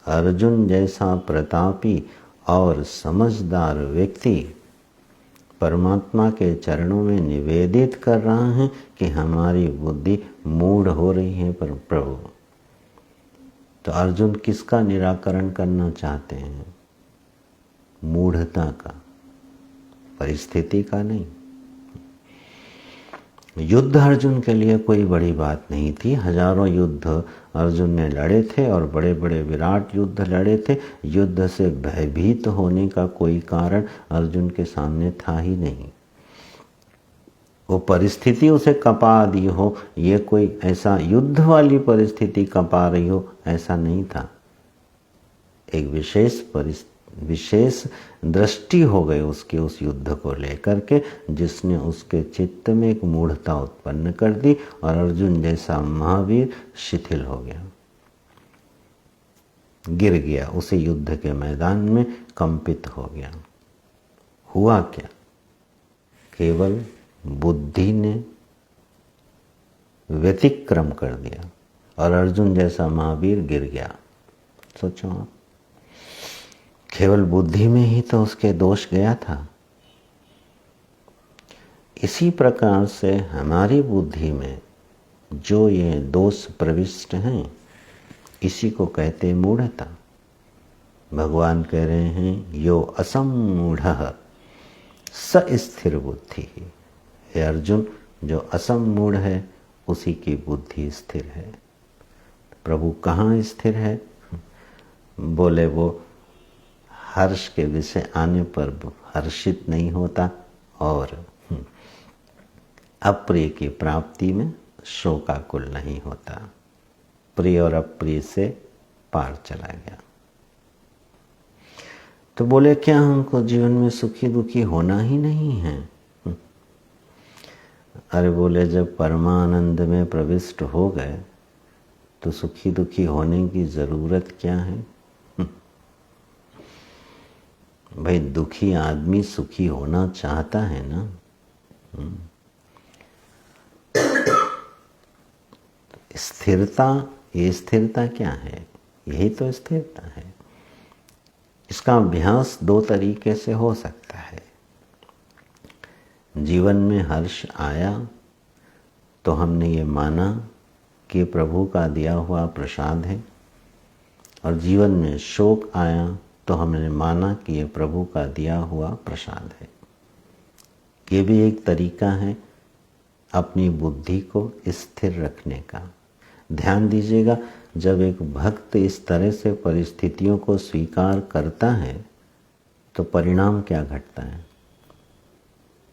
अर्जुन जैसा प्रतापी और समझदार व्यक्ति परमात्मा के चरणों में निवेदित कर रहा है कि हमारी बुद्धि मूढ़ हो रही है पर प्रभु। तो अर्जुन किसका निराकरण करना चाहते हैं? मूढ़ता का, परिस्थिति का नहीं। युद्ध अर्जुन के लिए कोई बड़ी बात नहीं थी। हजारों युद्ध अर्जुन ने लड़े थे और बड़े बड़े विराट युद्ध लड़े थे। युद्ध से भयभीत होने का कोई कारण अर्जुन के सामने था ही नहीं। वो परिस्थिति उसे कपा दी हो, ये कोई ऐसा युद्ध वाली परिस्थिति कपा रही हो, ऐसा नहीं था। एक विशेष दृष्टि हो गई उसके उस युद्ध को लेकर के, जिसने उसके चित्त में एक मूढ़ता उत्पन्न कर दी और अर्जुन जैसा महावीर शिथिल हो गया, गिर गया, उसी युद्ध के मैदान में कंपित हो गया। हुआ क्या? केवल बुद्धि ने व्यतिक्रम कर दिया और अर्जुन जैसा महावीर गिर गया। सोचो आप, केवल बुद्धि में ही तो उसके दोष गया था। इसी प्रकार से हमारी बुद्धि में जो ये दोष प्रविष्ट हैं, इसी को कहते हैं मूढ़ता। भगवान कह रहे हैं यो असम्मूढ़ः स स्थिर बुद्धि। हे अर्जुन, जो असम्मूढ़ है उसी की बुद्धि स्थिर है। प्रभु कहाँ स्थिर है? बोले वो हर्ष के विषय आने पर हर्षित नहीं होता और अप्रिय की प्राप्ति में शोकाकुल नहीं होता। प्रिय और अप्रिय से पार चला गया। तो बोले क्या हमको जीवन में सुखी दुखी होना ही नहीं है? अरे बोले जब परमानंद में प्रविष्ट हो गए तो सुखी दुखी होने की जरूरत क्या है? भाई दुखी आदमी सुखी होना चाहता है ना। स्थिरता, ये स्थिरता क्या है? यही तो स्थिरता है। इसका अभ्यास दो तरीके से हो सकता है। जीवन में हर्ष आया तो हमने ये माना कि प्रभु का दिया हुआ प्रसाद है, और जीवन में शोक आया तो हमने माना कि ये प्रभु का दिया हुआ प्रसाद है। ये भी एक तरीका है अपनी बुद्धि को स्थिर रखने का। ध्यान दीजिएगा, जब एक भक्त इस तरह से परिस्थितियों को स्वीकार करता है तो परिणाम क्या घटता है?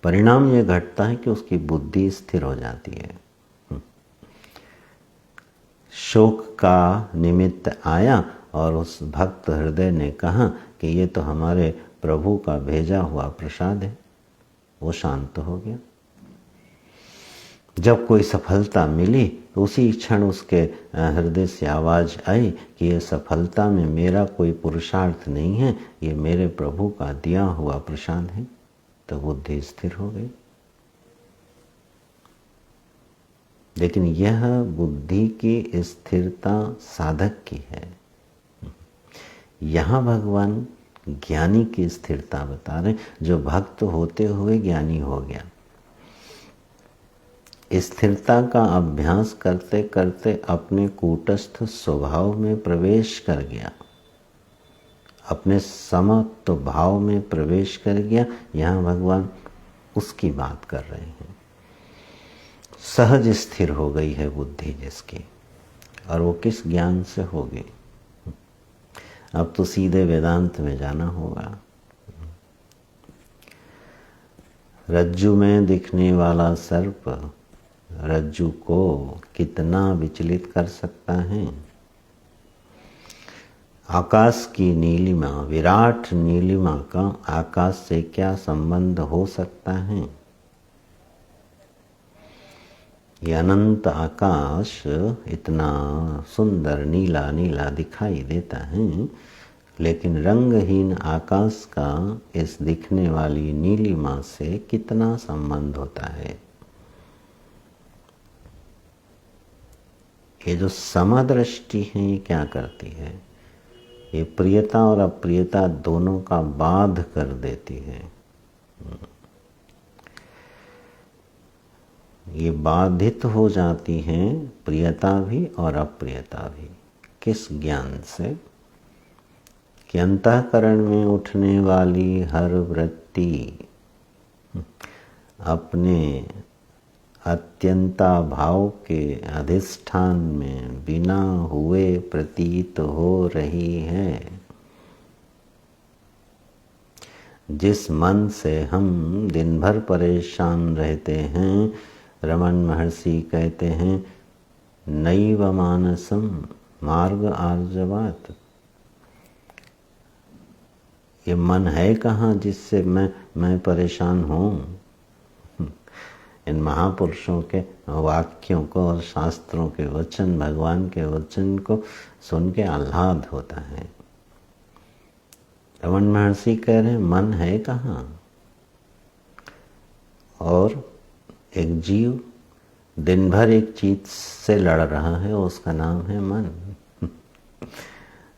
परिणाम ये घटता है कि उसकी बुद्धि स्थिर हो जाती है। शोक का निमित्त आया और उस भक्त हृदय ने कहा कि ये तो हमारे प्रभु का भेजा हुआ प्रसाद है, वो शांत हो गया। जब कोई सफलता मिली तो उसी क्षण उसके हृदय से आवाज आई कि ये सफलता में मेरा कोई पुरुषार्थ नहीं है, ये मेरे प्रभु का दिया हुआ प्रसाद है। तो बुद्धि स्थिर हो गई। लेकिन यह बुद्धि की स्थिरता साधक की है। यहाँ भगवान ज्ञानी की स्थिरता बता रहे, जो भक्त होते हुए ज्ञानी हो गया। स्थिरता का अभ्यास करते करते अपने कूटस्थ स्वभाव में प्रवेश कर गया, अपने समत्व भाव में प्रवेश कर गया। यहाँ भगवान उसकी बात कर रहे हैं। सहज स्थिर हो गई है बुद्धि जिसकी, और वो किस ज्ञान से होगी? अब तो सीधे वेदांत में जाना होगा। रज्जु में दिखने वाला सर्प रज्जु को कितना विचलित कर सकता है? आकाश की नीलिमा, विराट नीलिमा का आकाश से क्या संबंध हो सकता है? ये अनंत आकाश इतना सुंदर नीला नीला दिखाई देता है, लेकिन रंगहीन आकाश का इस दिखने वाली नीलिमा से कितना संबंध होता है? ये जो समदृष्टि है ये क्या करती है? ये प्रियता और अप्रियता दोनों का बाध कर देती है। ये बाधित हो जाती हैं प्रियता भी और अप्रियता भी। किस ज्ञान से? कि अंतःकरण में उठने वाली हर वृत्ति अपने अत्यंता भाव के अधिष्ठान में बिना हुए प्रतीत हो रही है। जिस मन से हम दिन भर परेशान रहते हैं, रमन महर्षि कहते हैं नैव मानसम मार्ग आर्जवात। ये मन है कहाँ जिससे मैं परेशान हूँ? इन महापुरुषों के वाक्यों को और शास्त्रों के वचन, भगवान के वचन को सुन के आह्लाद होता है। रमन महर्षि कह रहे हैं मन है कहाँ? और एक जीव दिन भर एक चीज से लड़ रहा है, उसका नाम है मन।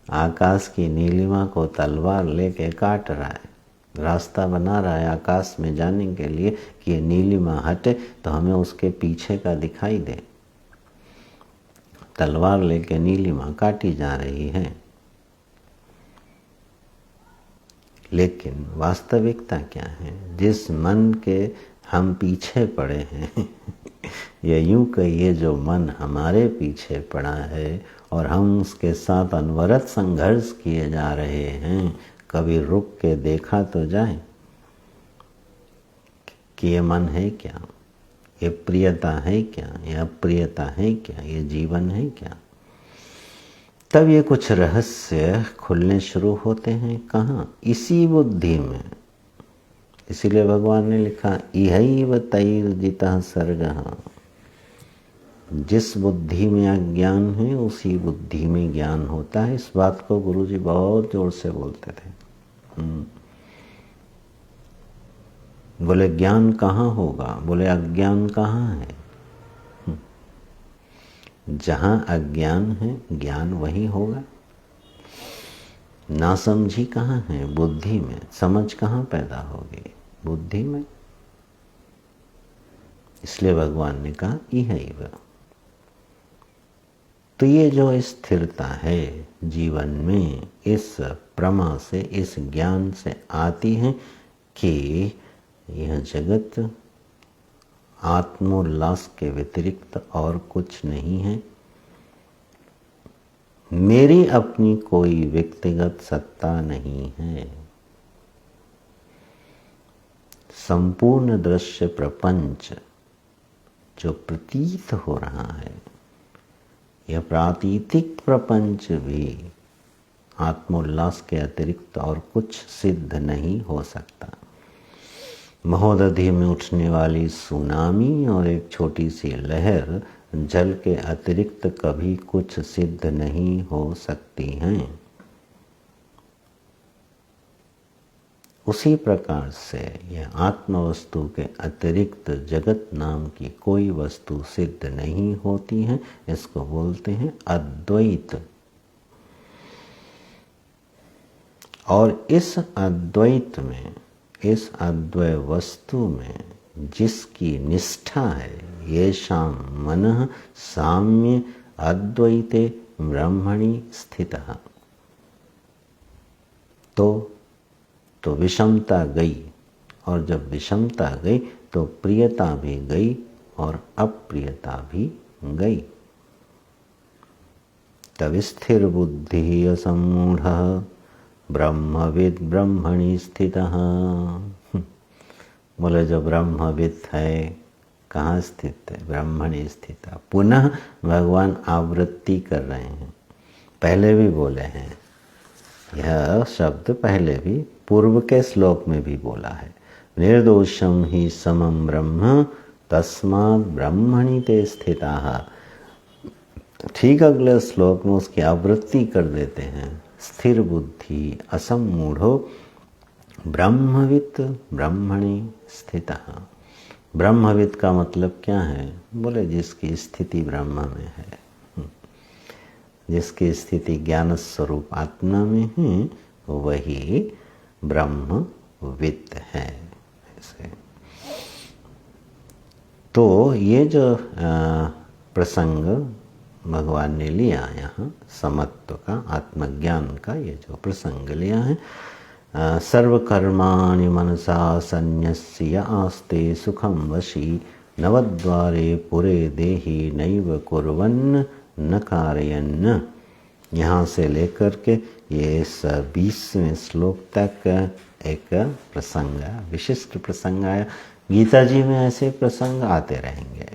आकाश की नीलिमा को तलवार लेके काट रहा है, रास्ता बना रहा है आकाश में जाने के लिए कि ये नीलिमा हटे तो हमें उसके पीछे का दिखाई दे। तलवार लेके नीलिमा काटी जा रही है, लेकिन वास्तविकता क्या है? जिस मन के हम पीछे पड़े हैं या यूं कहिए जो मन हमारे पीछे पड़ा है और हम उसके साथ अनवरत संघर्ष किए जा रहे हैं, कभी रुक के देखा तो जाए कि ये मन है क्या, ये प्रियता है क्या, ये अप्रियता है क्या, ये जीवन है क्या? तब ये कुछ रहस्य खुलने शुरू होते हैं। कहाँ? इसी बुद्धि में। इसीलिए भगवान ने लिखा इहैव तैर्जितः सर्गः। जिस बुद्धि में अज्ञान है उसी बुद्धि में ज्ञान होता है। इस बात को गुरुजी बहुत जोर से बोलते थे। बोले ज्ञान कहाँ होगा? बोले अज्ञान कहाँ है? जहाँ अज्ञान है ज्ञान वहीं होगा। नासमझी कहाँ है? बुद्धि में। समझ कहाँ पैदा होगी? बुद्धि में। इसलिए भगवान ने कहा इहैव। तो ये जो स्थिरता है जीवन में, इस प्रमा से, इस ज्ञान से आती है कि यह जगत आत्मोल्लास के व्यतिरिक्त और कुछ नहीं है। मेरी अपनी कोई व्यक्तिगत सत्ता नहीं है। संपूर्ण दृश्य प्रपंच जो प्रतीत हो रहा है, यह प्रातीतिक प्रपंच भी आत्मोल्लास के अतिरिक्त और कुछ सिद्ध नहीं हो सकता। महोदधि में उठने वाली सुनामी और एक छोटी सी लहर जल के अतिरिक्त कभी कुछ सिद्ध नहीं हो सकती हैं। उसी प्रकार से यह आत्म वस्तु के अतिरिक्त जगत नाम की कोई वस्तु सिद्ध नहीं होती है। इसको बोलते हैं अद्वैत। और इस अद्वैत में, इस अद्वैत वस्तु में जिसकी निष्ठा है, येषां मनः साम्य अद्वैते ब्रह्मणि स्थितः, तो विषमता गई। और जब विषमता गई तो प्रियता भी गई और अप्रियता भी गई। तब स्थिर बुद्धि असम्मूढ़ः ब्रह्मविद् ब्रह्मणि स्थितः। बोले जो ब्रह्मविद है कहाँ स्थित है? ब्रह्मणि स्थित। पुनः भगवान आवृत्ति कर रहे हैं। पहले भी बोले हैं, यह शब्द पहले भी पूर्व के श्लोक में भी बोला है, निर्दोषम ही समम ब्रह्म तस्मात् ब्रह्मणि ते स्थिताः। ठीक अगले श्लोक में उसकी आवृत्ति कर देते हैं, स्थिर बुद्धि असम्मूढ़ो ब्रह्मवित् ब्रह्मणि स्थितः। ब्रह्मविद का मतलब क्या है? बोले जिसकी स्थिति ब्रह्म में है। जिसकी स्थिति ज्ञान स्वरूप आत्मा में है वही ब्रह्मवित् है। ऐसे तो ये जो प्रसंग भगवान ने लिया यहाँ समत्व का, आत्मज्ञान का, ये जो प्रसंग लिया है, सर्वकर्माणि मनसा संन्यस्य आस्ते सुखम वशी नवद्वारे पुरे देहि नैव कुर्वन् न कारयन्। यहाँ से लेकर के ये 20वें श्लोक तक एक प्रसंग, विशिष्ट प्रसंग आया। गीता जी में ऐसे प्रसंग आते रहेंगे,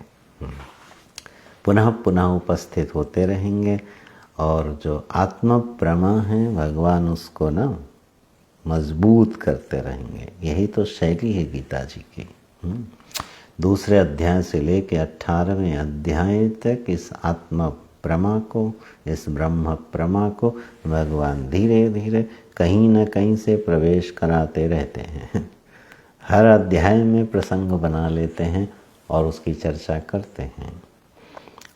पुनः पुनः उपस्थित होते रहेंगे, और जो आत्म प्रमा है भगवान उसको ना मजबूत करते रहेंगे। यही तो शैली है गीता जी की। दूसरे अध्याय से लेकर 18वें अध्याय तक इस आत्म प्रमा को, इस ब्रह्म प्रमा को भगवान धीरे धीरे कहीं न कहीं से प्रवेश कराते रहते हैं। हर अध्याय में प्रसंग बना लेते हैं और उसकी चर्चा करते हैं।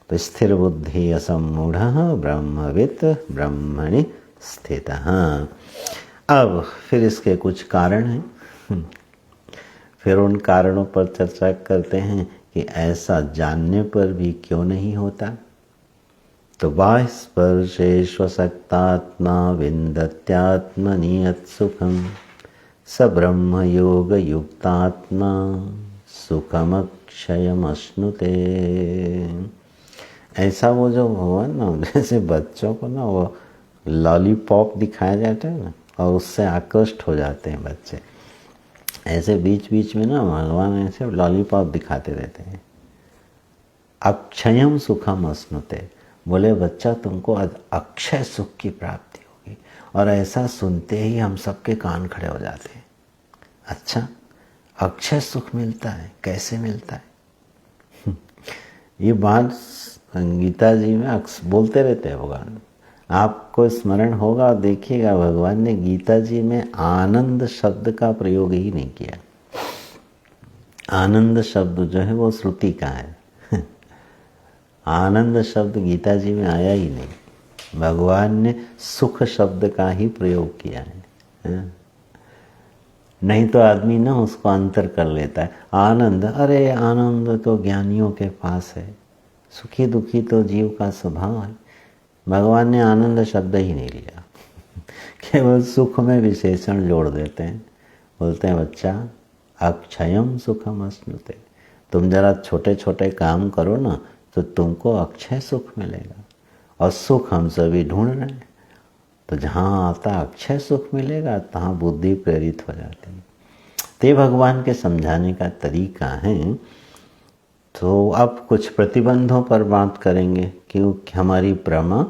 तो स्थिर बुद्धि असम्मूढ़ ब्रह्मवित् ब्रह्मणि स्थितः। अब फिर इसके कुछ कारण हैं, फिर उन कारणों पर चर्चा करते हैं कि ऐसा जानने पर भी क्यों नहीं होता। तो बाह्य स्पर्शेष्वशक्तात्मा विन्दत्यात्मनि यत्सुखं स ब्रह्म योग युक्तात्मा सुखमक्षयमश्नुते। ऐसा वो जो हुआ ना, जैसे बच्चों को ना वो लॉलीपॉप दिखाया जाता है ना, और उससे आकृष्ट हो जाते हैं बच्चे। ऐसे बीच बीच में ना भगवान ऐसे लॉलीपॉप दिखाते रहते हैं। अक्षयम सुखम अश्नुते, बोले बच्चा तुमको अक्षय सुख की प्राप्ति होगी। और ऐसा सुनते ही हम सबके कान खड़े हो जाते हैं। अच्छा, अक्षय सुख मिलता है, कैसे मिलता है? ये बात गीता जी में बोलते रहते हैं भगवान। आपको स्मरण होगा, देखिएगा भगवान ने गीता जी में आनंद शब्द का प्रयोग ही नहीं किया। आनंद शब्द जो है वो श्रुति का है। आनंद शब्द गीता जी में आया ही नहीं। भगवान ने सुख शब्द का ही प्रयोग किया है। नहीं तो आदमी ना उसको अंतर कर लेता है। आनंद, अरे आनंद तो ज्ञानियों के पास है, सुखी दुखी तो जीव का स्वभाव है। भगवान ने आनंद शब्द ही नहीं लिया, केवल सुख में विशेषण जोड़ देते हैं। बोलते हैं बच्चा अक्षयम सुखम अश्नुते, तुम जरा छोटे छोटे काम करो ना तो तुमको अक्षय सुख मिलेगा। और सुख हम सभी ढूंढ रहे हैं, तो जहाँ आता अक्षय सुख मिलेगा तहाँ बुद्धि प्रेरित हो जाती है। ते भगवान के समझाने का तरीका है। तो अब कुछ प्रतिबंधों पर बात करेंगे, क्योंकि हमारी प्रमा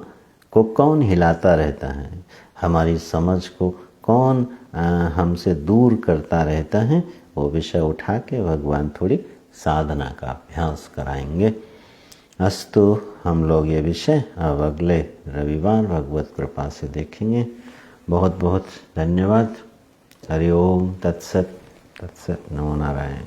को कौन हिलाता रहता है, हमारी समझ को कौन हमसे दूर करता रहता है, वो विषय उठा के भगवान थोड़ी साधना का अभ्यास कराएंगे। अस्तु, हम लोग ये विषय अब अगले रविवार भगवत कृपा से देखेंगे। बहुत बहुत धन्यवाद। हरि ओम तत्सत तत्सत। नमो नारायण।